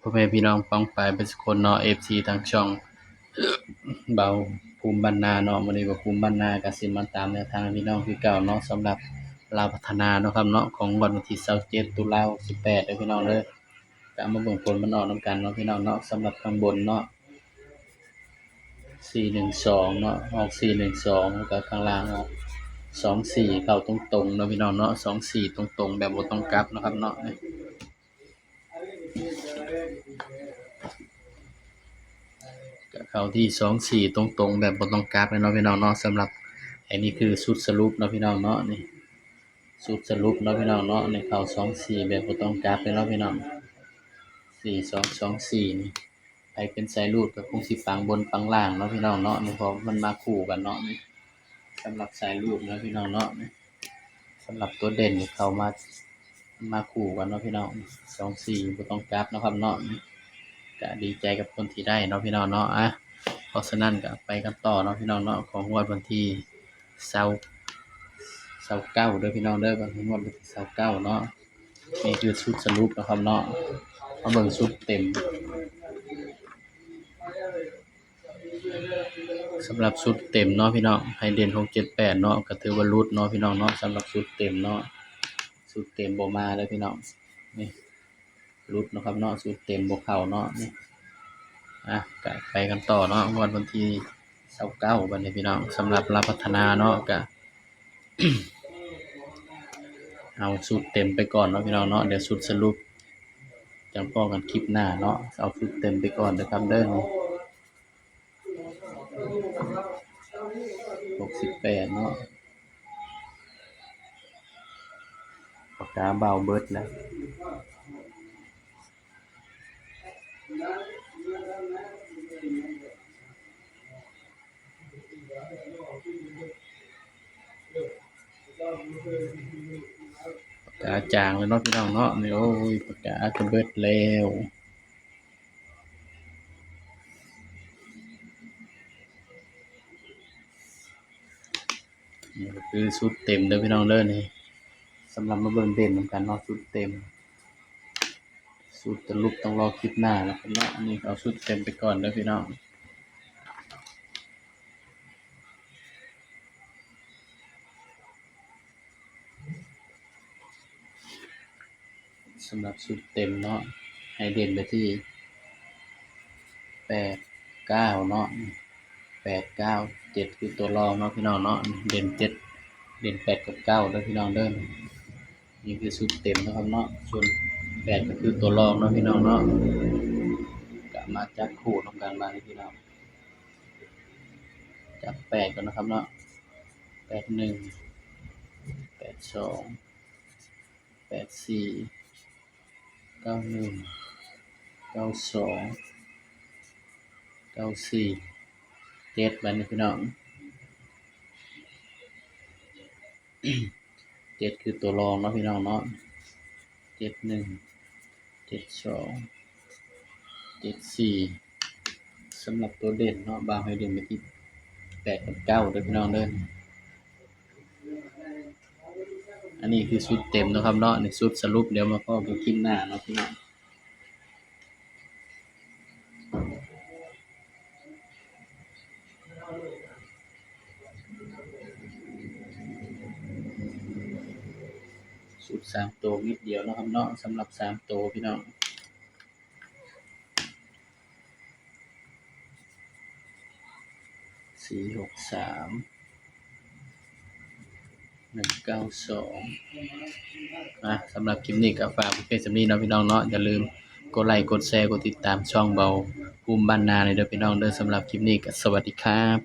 พ่อแม่พี่น้องป้องปรายเบิดซุคนเนาะ FC ทางช่องเบาภูมิบ้านนาเนาะมื้อนี้เบาภูมิบ้านนาก็สิมาตามแนวทางให้พี่น้องคือเก่าเนาะสำหรับลาวพัฒนาเนาะครับเนาะของวันที่27ตุลาคม68เด้อพี่น้องเด้อก็มาเบิ่งผลมันออกนำกันเนาะพี่น้องเนาะสำหรับข้างบนเนาะ412เนาะออก412แล้วก็ข้างล่างออก24เข้าตรงๆเนาะพี่น้องเนาะ24ตรงๆแบบบ่ต้องกลับเนาะครับเนาะก็เข้าที่24ตรงๆแบบบ่ต้องกลับเลยเนาะพี่น้องเนาะสำหรับอันนี้คือชุดสรุปเนาะพี่น้องเนาะนี่ชุดสรุปเนาะพี่น้องเนาะนี่เข้า24แบบบ่ต้องกลับเลยเนาะพี่น้อง4224นี่ไปเป็นสายรูดก็คงสิปังบนปังล่างเนาะพี่น้องเนาะนี่เพราะมันมาคู่กันเนาะนี่สำหรับสายรูดเนาะพี่น้องเนาะนี่สำหรับตัวเด่นนี่เข้ามาคู่กันเนาะพี่น้อง24บ่ต้องกลับเนาะครับเนาะก็ดีใจกับคนที่ได้เนาะพี่น้องเนาะเพราะฉะนั้นก็ไปกันต่อเนาะพี่น้องเนาะของงวดวันที่29เด้อพี่น้องเด้อวันงวดวันที่29เนาะนี่คือชุดสรุปนะครับเนาะมาเบิ่งชุดเต็มสำหรับชุดเต็มเนาะพี่น้องให้เด่น678เนาะก็ถือว่ารุดเนาะพี่น้องเนาะสำหรับชุดเต็มเนาะชุดเต็มบ่มาเด้อพี่น้องนี่รุดเนาะครับเนาะชุดเต็มบ่เข้าเนาะนี่ก็ไปกันต่อเนาะงวดวันที่29บัดนี้พี่น้องสำหรับลาวพัฒนาเนาะก็ เอาสูตรเต็มไปก่อนเนาะพี่น้องเนาะเดี๋ยวสูตรสรุปจังพ้อกันคลิปหน้าเนาะเอาสูตรเต็มไปก่อนเด้อครับเด้อนี่68เนาะปากกาเบาเบิดแล้วปากกาจางเลยเนาะพี่น้องเนาะนี่โอ้ยปากกาจะเบิดแล้วนี่ก็คือสูตรเต็มเด้อพี่น้องเด้อนี่สำหรับมาเบิ่งเด่นนำกันเนาะสูตรเต็มสูตรสรุปต้องรอคลิปหน้านะครับเนาะอันนี้เอาสูตรเต็มไปก่อนเด้อพี่น้องสำหรับสูตรเต็มเนาะให้เด่นไปที่89เนาะ7คือตัวรองเนาะพี่น้องเนาะเด่น7เด่น8กับ9เด้อพี่น้องเด้อนี่คือสูตรเต็มนะครับเนาะส่วน8ก็คือตัวรองเนาะพี่น้องเนาะก็มาจับคู่นำกันบาดนี้พี่น้องจับ8ก่อนนะครับเนาะ81 82 84 91 92 94 7บัดนี้พี่น้อง7คือตัวรองเนาะพี่น้องเนาะ71 72 74สำหรับตัวเด่นเนาะบางให้เด่นไปที่8กับ9เด้อพี่น้องเด้ออันนี้คือชุดเต็มนะครับเนาะในชุดสรุปเดี๋ยวมาพ้อกันคลิปหน้าเนาะพี่น้องชุด3ตัวนิดเดียวนะครับเนาะสำหรับ3ตัวพี่น้อง463 192สำหรับคลิปนี้ก็ฝากเพียงสำนี้เนาะพี่น้องเนาะอย่าลืมกดไลค์กดแชร์กดติดตามช่องเบาภูมิบ้านนาเลยเด้อพี่น้องเด้อสำหรับคลิปนี้ก็สวัสดีครับ